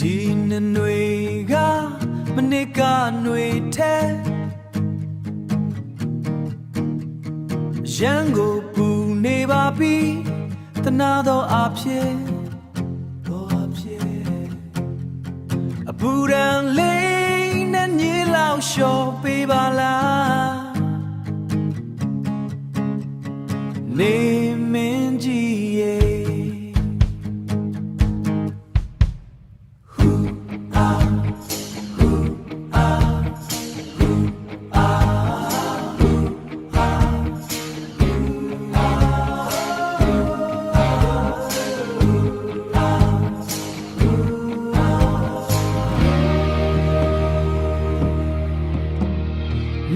ဒီနှစ်နွေကမနစ်ကနွေထဲရန်ကိုပူနေပါပြီတနာတော့အဖြစ်အပူရန်လေးနဲ့ညလောက်လျှော်ပေးပါလားနေမင်းကြီးရဲ့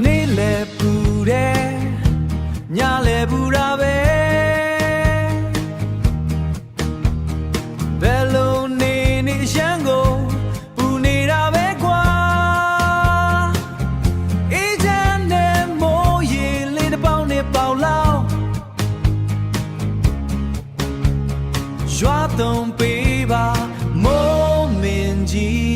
နေလေပူတယ်ညလေပူတာပဲဘယ်လိုနေနေရှမ်းကိုပူနေတာပဲကွာအေးချမ်းတဲ့မိုးရေလေးတစ်ပေါက်နဲ့ပေါလောက်ရွာသွန်ပေးပါမိုးမင်းကြီး